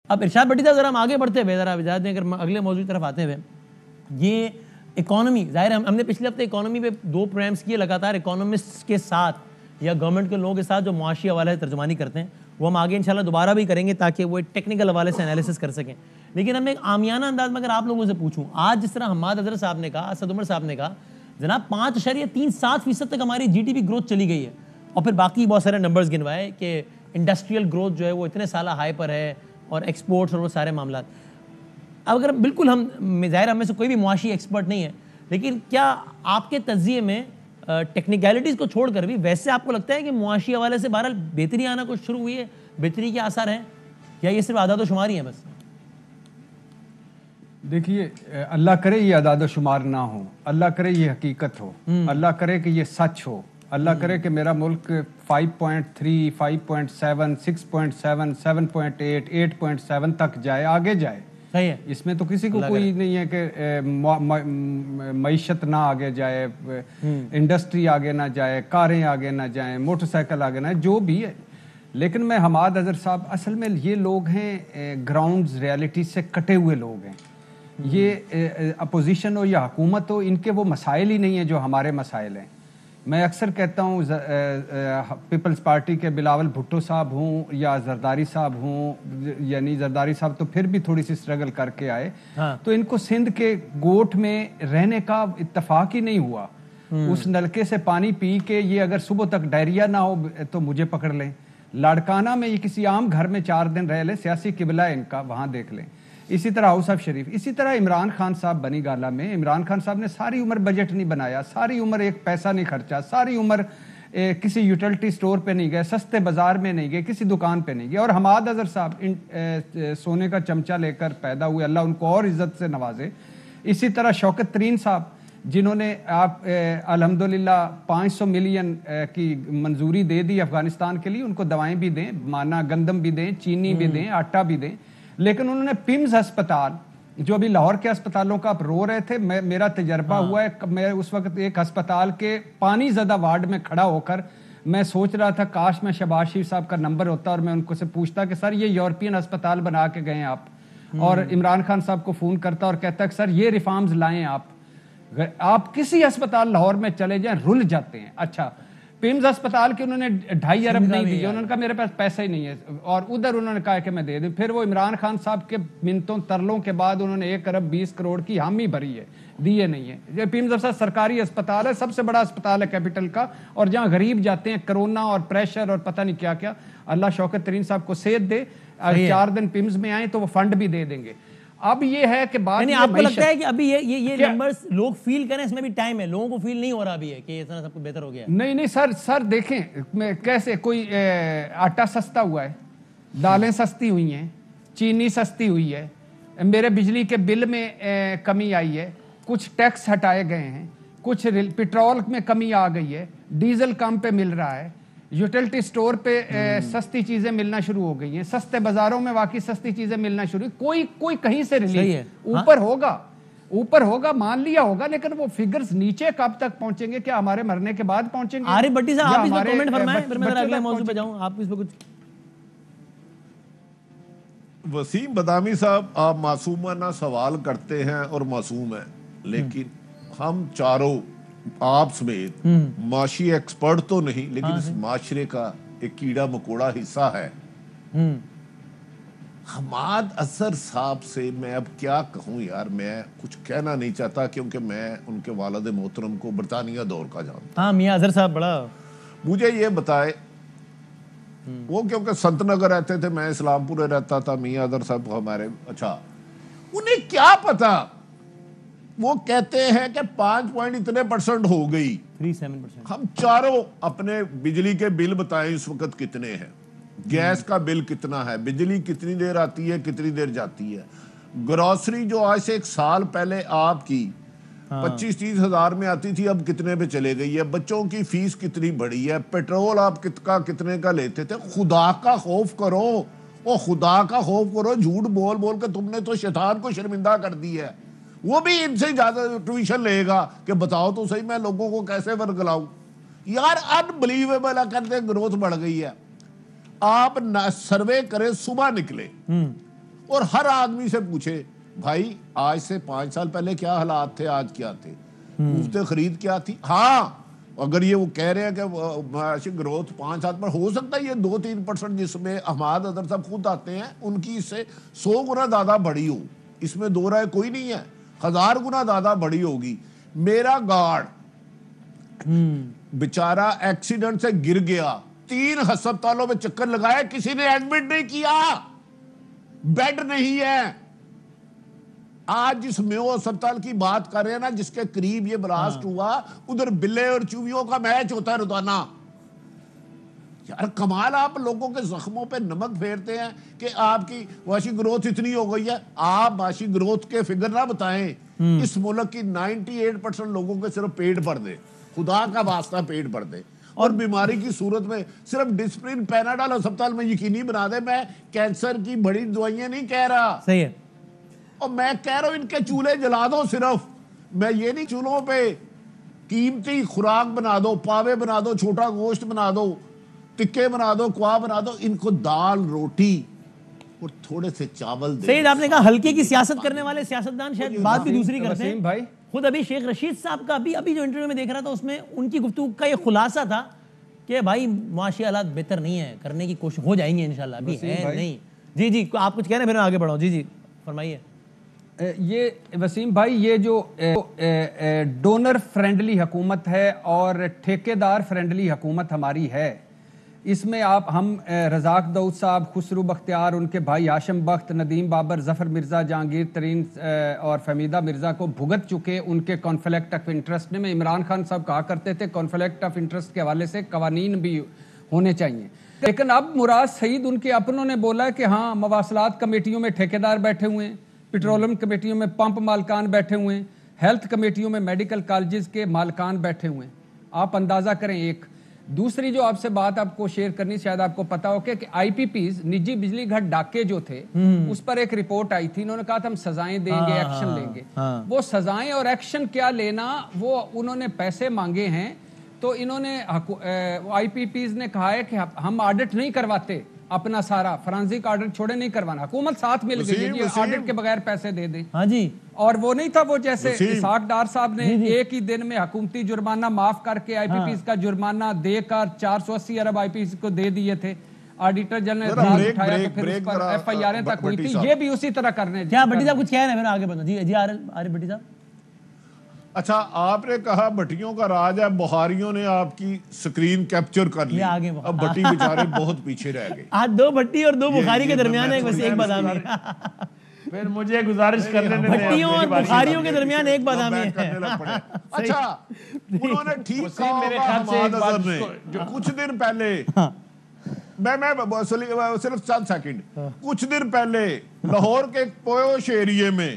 اب ارشاد بھٹی صاحب ذرا ہم آگے بڑھتے ہوئے ذرا اجازت دیں اگر اگلے موضوع کی طرف آتے ہوئے، یہ اکانومی ظاہر ہم نے پچھلے ہفتے اکانومی پہ 2 پروگرامس کیے لگاتار، اکانومسٹ کے ساتھ یا گورنمنٹ کے لوگوں کے ساتھ جو معاشی حوالے سے ترجمانی کرتے ہیں، وہ ہم آگے انشاءاللہ دوبارہ بھی کریں گے تاکہ وہ ایک ٹیکنیکل حوالے سے انالیسس کر سکیں. لیکن ہم ایک عامیانہ انداز میں اگر آپ لوگوں سے پوچھوں، آج جس طرح حماد حضرت صاحب نے کہا، اسد عمر صاحب نے کہا، جناب 5.37% تک ہماری جی ڈی پی گروتھ چلی گئی ہے، اور پھر باقی بہت سارے نمبرز گنوائے کہ انڈسٹریل گروتھ جو ہے وہ اتنے سالہ ہائی پر ہے، اور ایکسپورٹس اور وہ سارے معاملات. اب اگر بالکل ہم ظاہر ہم میں سے کوئی بھی معاشی ایکسپرٹ نہیں ہے، لیکن کیا آپ کے تجزیے میں ٹیکنیکلٹیز کو چھوڑ کر بھی ویسے آپ کو لگتا ہے کہ معاشی حوالے سے بہرحال بہتری آنا کچھ شروع ہوئی ہے، بہتری کے آثار ہیں، یا یہ صرف اعداد و شمار ہی ہیں بس؟ دیکھیے، اللہ کرے یہ اعداد و شمار نہ ہو، اللہ کرے یہ حقیقت ہو، اللہ کرے کہ یہ سچ ہو، اللہ کرے کہ میرا ملک 5.3 5.7 6.7 7.8 8.7 تک جائے، آگے جائے. صحیح ہے، اس میں تو کسی کو کوئی نہیں ہے کہ معیشت نہ آگے جائے، انڈسٹری آگے نہ جائے، کاریں آگے نہ جائیں، موٹر سائیکل آگے نہ، جو بھی ہے. لیکن میں حماد حضرت صاحب، اصل میں یہ لوگ ہیں گراؤنڈز ریالٹی سے کٹے ہوئے لوگ ہیں. یہ اپوزیشن ہو یا حکومت ہو، ان کے وہ مسائل ہی نہیں ہیں جو ہمارے مسائل ہیں. میں اکثر کہتا ہوں پیپلز پارٹی کے بلاول بھٹو صاحب ہوں یا زرداری صاحب ہوں، یعنی زرداری صاحب تو پھر بھی تھوڑی سی اسٹرگل کر کے آئے، تو ان کو سندھ کے گوٹھ میں رہنے کا اتفاق ہی نہیں ہوا. اس نلکے سے پانی پی کے یہ اگر صبح تک ڈائریا نہ ہو تو مجھے پکڑ لیں. لاڑکانہ میں یہ کسی عام گھر میں 4 دن رہ لیں، سیاسی قبلہ ہے ان کا، وہاں دیکھ لیں. اسی طرح ہاؤس آف شریف. اسی طرح عمران خان صاحب بنی گالا میں، عمران خان صاحب نے ساری عمر بجٹ نہیں بنایا، ساری عمر ایک پیسہ نہیں خرچا، ساری عمر کسی یوٹیلٹی سٹور پہ نہیں گئے، سستے بازار میں نہیں گئے، کسی دکان پہ نہیں گئے. اور حماد حضرت صاحب سونے کا چمچہ لے کر پیدا ہوئے، اللہ ان کو اور عزت سے نوازے. اسی طرح شوکت ترین صاحب جنہوں نے آپ الحمدللہ 500 ملین کی منظوری دے دی افغانستان کے لیے، ان کو دوائیں بھی دیں، مانا گندم بھی دیں، چینی بھی دیں، آٹا بھی دیں. لیکن انہوں نے پمز ہسپتال، جو ابھی لاہور کے ہسپتالوں کا آپ رو رہے تھے، میرا تجربہ ہوا ہے، میں اس وقت ایک ہسپتال کے پانی زدہ وارڈ میں کھڑا ہو کر میں سوچ رہا تھا کاش میں شہباز شریف صاحب کا نمبر ہوتا اور میں ان کو سے پوچھتا کہ سر یہ یورپین ہسپتال بنا کے گئے آپ، اور عمران خان صاحب کو فون کرتا اور کہتا کہ سر یہ ریفارمز لائیں آپ کسی ہسپتال لاہور میں چلے جائیں رل جاتے ہیں. اچھا، پیمز ہسپتال کے انہوں نے 2.5 ارب نہیں دیے، انہوں نے کہا میرے پاس پیسہ ہی نہیں ہے، اور ادھر انہوں نے کہا کہ میں دے دوں. پھر وہ عمران خان صاحب کے منتوں ترلوں کے بعد انہوں نے 1 ارب 20 کروڑ کی حامی بھری ہے، دیے نہیں ہے. یہ پیمز ہسپتال سرکاری ہسپتال ہے، سب سے بڑا ہسپتال ہے کیپٹل کا، اور جہاں غریب جاتے ہیں کرونا اور پریشر اور پتہ نہیں کیا کیا. اللہ شوکت ترین صاحب کو صحت دے، 4 دن پیمز میں آئیں تو وہ فنڈ بھی دے دیں گے. اب یہ ہے کہ بات، یعنی آپ کو لگتا ہے کہ ابھی یہ نمبرز لوگ فیل کریں، اس میں بھی ٹائم ہے، لوگوں کو فیل نہیں ہو رہا ابھی ہے کہ اتنا سب کچھ بہتر ہو گیا؟ نہیں سر دیکھیں کیسے کوئی آٹا سستا ہوا ہے، دالیں سستی ہوئی ہیں، چینی سستی ہوئی ہے، میرے بجلی کے بل میں کمی آئی ہے، کچھ ٹیکس ہٹائے گئے ہیں، کچھ پیٹرول میں کمی آ گئی ہے، ڈیزل کم پہ مل رہا ہے، یوٹیلٹی سٹور پہ سستی چیزیں ملنا شروع ہو گئی ہیں، سستے بازاروں میں واقعی سستی چیزیں ملنا شروع، کوئی کہیں سے ریلیف اوپر ہوگا مان لیا ہوگا، لیکن وہ فگرز نیچے کب تک پہنچیں گے؟ کیا ہمارے مرنے کے بعد پہنچیں گے؟ عارف بھٹی صاحب آپ اس پہ کمنٹ فرمائیں، پھر میں اگلے موضوع پہ جاؤں. آپ اس پہ کچھ؟ وسیم بدامی صاحب، آپ معصومانہ سوال کرتے ہیں اور معصوم ہیں، لیکن ہم چاروں آپ سمیت معاشی ایکسپرٹ تو نہیں، لیکن اس معاشرے کا ایک کیڑا مکوڑا حصہ ہے. حماد اظہر صاحب سے میں اب کیا کہوں یار، میں کچھ کہنا نہیں چاہتا کیونکہ میں ان کے والد محترم کو برطانیہ دور کا جانتا. ہاں میاں اظہر صاحب بڑا. مجھے یہ بتائے، وہ کیونکہ سنت نگر رہتے تھے، میں اسلام پورے رہتا تھا، میاں اظہر صاحب ہمارے، اچھا انہیں کیا پتا؟ وہ کہتے ہیں کہ 5% ہو گئی. 37%. ہم چاروں اپنے بجلی کے بل بتائیں اس وقت کتنے ہیں، گیس کا بل کتنا ہے، بجلی کتنی دیر آتی ہے کتنی دیر جاتی ہے، گروسری جو آج سے 1 سال پہلے آپ کی 25-30 ہزار میں آتی تھی اب کتنے پہ چلے گئی ہے، بچوں کی فیس کتنی بڑی ہے، پیٹرول آپ کتنے کا لیتے تھے. خدا کا خوف کرو، وہ خدا کا خوف کرو. جھوٹ بول بول کے تم نے تو شیطان کو شرمندہ کر دی ہے. وہ بھی ان سے زیادہ ٹیوشن لے گا کہ بتاؤ تو صحیح میں لوگوں کو کیسے ورگلاؤں. یار انبلیویبل ہے، کہتے ہیں گروتھ بڑھ گئی ہے. آپ سروے کریں، صبح نکلے اور ہر آدمی سے پوچھے بھائی آج سے 5 سال پہلے کیا حالات تھے، آج کیا تھے، مفت خرید کیا تھی. ہاں اگر یہ وہ کہہ رہے ہیں کہ معاشی گروتھ 5 سال پر، ہو سکتا ہے یہ 2-3% جس میں احمد اظہر صاحب خود آتے ہیں ان کی اس سے 100 گنا زیادہ بڑی ہو، اس میں دو رائے کوئی نہیں ہے، 1000 گنا زیادہ بڑی ہوگی. میرا گارڈ بیچارہ ایکسیڈنٹ سے گر گیا، 3 ہسپتالوں میں چکر لگایا، کسی نے ایڈمٹ نہیں کیا، بیڈ نہیں ہے. آج جس میو ہسپتال کی بات کر رہے ہیں نا، جس کے قریب یہ بلاسٹ ہوا، ادھر بلے اور چوہیوں کا میچ ہوتا ہے روزانہ. یار کمال، آپ لوگوں کے زخموں پہ نمک پھیرتے ہیں کہ آپ کی معاشی گروتھ اتنی ہو گئی ہے. آپ معاشی گروتھ کے فگر نہ بتائیں. اس ملک کی 98% لوگوں کے صرف پیٹ بھر دے، خدا کا واسطہ پیٹ بھر دے. اور بیماری کی صورت میں صرف ڈسپلن پیناڈول ہسپتال میں یقینی بنا دے. میں کینسر کی بڑی دوائیاں نہیں کہہ رہا، صحیح ہے، اور میں کہہ رہا ہوں ان کے چولہے جلا دو. صرف میں یہ نہیں، چولہوں پہ قیمتی خوراک بنا دو، پاوے بنا دو، چھوٹا گوشت بنا دو، ٹکے بنا دو، کوا بنا دو. ان کو دال روٹی اور تھوڑے سے چاول دے. سید آپ نے کہا ہلکے کی سیاست کرنے والے سیاستدان شاید بات بھی دوسری کرتے ہیں. وسیم بھائی خود ابھی شیخ رشید صاحب کا ابھی جو انٹرویو میں دیکھ رہا تھا، اس میں ان کی گفتگو کا یہ خلاصہ تھا کہ بھائی معاشی حالات بہتر نہیں ہے، کرنے کی کوشش ہو جائیں گے انشاءاللہ، ابھی ہے نہیں. جی آپ کچھ کہہ رہے ہیں، پھر میں آگے بڑھاؤں. جی فرمائیے. یہ وسیم بھائی، یہ جو ڈونر فرینڈلی حکومت ہے اور ٹھیکیدار فرینڈلی حکومت ہماری ہے، اس میں ہم رزاق داؤد صاحب، خسرو بختیار، ان کے بھائی ہاشم بخت، ندیم بابر، ظفر مرزا، جہانگیر ترین اور فہمیدہ مرزا کو بھگت چکے ان کے کانفلکٹ آف انٹرسٹ میں. عمران خان صاحب کہا کرتے تھے کانفلکٹ آف انٹرسٹ کے حوالے سے قوانین بھی ہونے چاہیے. لیکن اب مراد سعید ان کے اپنوں نے بولا کہ ہاں مواصلات کمیٹیوں میں ٹھیکیدار بیٹھے ہوئے ہیں، پیٹرولیم کمیٹیوں میں پمپ مالکان بیٹھے ہوئے ہیں، ہیلتھ کمیٹیوں میں میڈیکل کالجز کے مالکان بیٹھے ہوئے ہیں. آپ اندازہ کریں. ایک دوسری جو آپ سے بات آپ کو شیئر کرنی، شاید آپ کو پتا ہو کہ آئی پی پیز، نجی بجلی گھر ڈاکے جو تھے، اس پر ایک رپورٹ آئی تھی. انہوں نے کہا تھا ہم سزائیں دیں گے، ایکشن لیں گے. وہ سزائیں اور ایکشن کیا لینا، وہ انہوں نے پیسے مانگے ہیں. تو انہوں نے آئی پی پیز نے کہا ہے کہ ہم آڈٹ نہیں کرواتے، اپنا سارا فرانزک آڈٹ چھوڑے نہیں کروانا. حکومت ساتھ مل گئی ہے جی، آڈٹ کے بغیر پیسے دے دیں. ہاں جی. اور وہ نہیں تھا وہ جیسے اسحاق ڈار صاحب نے ایک ہی دن میں حکومتی جرمانہ معاف کر کے آئی پی پیز کا جرمانہ دے کر 480 ارب آئی پی پیز کو دے دیے تھے. آڈیٹر جنرل نے اعتراض اٹھایا تو پھر اس پر ایف آئی آریں تک ہوئی تھی. یہ بھی اسی طرح کرنے. کیا بھٹی صاحب کچھ کہہ رہے ہیں؟ میرا آگے بڑھنا. جی عارف بھٹی صاحب. اچھا آپ نے کہا بھٹیوں کا راج ہے، بخاریوں نے آپ کی سکرین کیپچر کر لی. اب بھٹی بیچارے بہت پیچھے رہ گئے. آج 2 بھٹی اور 2 بخاری کے درمیان ایک بادامی. پھر مجھے گزارش کرنے دیں، بھٹیوں اور بخاریوں کے درمیان ایک بادامی ہے. اچھا انہوں نے ٹھیک کہا احمد اظہر نے کچھ دن پہلے، میں صرف چند سیکنڈ، کچھ دن پہلے لاہور کے پوش ایریے میں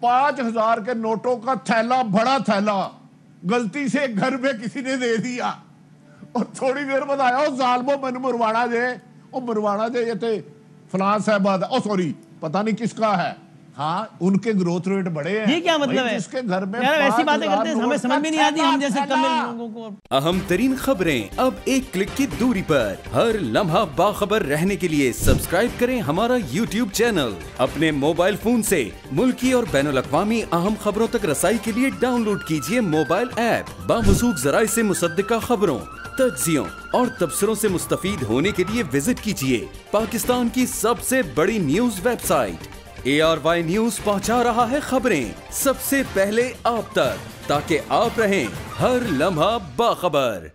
5000 کے نوٹوں کا تھیلا، بڑا تھیلا، غلطی سے گھر میں کسی نے دے دیا. اور تھوڑی دیر بعد آیا او ظالمو من مرواڑا جے، او مرواڑا جے یہ تے فلان صاحبہ، او سوری پتہ نہیں کس کا ہے. ہاں ان کے گروتھ ریٹ بڑے ہیں. یہ کیا مطلب ہے؟ جس کے گھر میں یار ایسی باتیں کرتے ہیں ہمیں سمجھ میں نہیں آتی، ہم جیسے کم لوگوں کو. اہم ترین خبریں اب ایک کلک کی دوری پر. ہر لمحہ باخبر رہنے کے لیے سبسکرائب کریں ہمارا یوٹیوب چینل. اپنے موبائل فون سے ملکی اور بین الاقوامی اہم خبروں تک رسائی کے لیے ڈاؤن لوڈ کیجیے موبائل ایپ. باموثوق ذرائع سے مصدقہ خبروں، تجزیوں اور تبصروں سے مستفید ہونے کے لیے وزٹ کیجیے پاکستان کی سب سے بڑی news web site. ARY news پہنچا رہا ہے خبریں سب سے پہلے آپ تک، تاکہ آپ رہیں ہر لمحہ باخبر.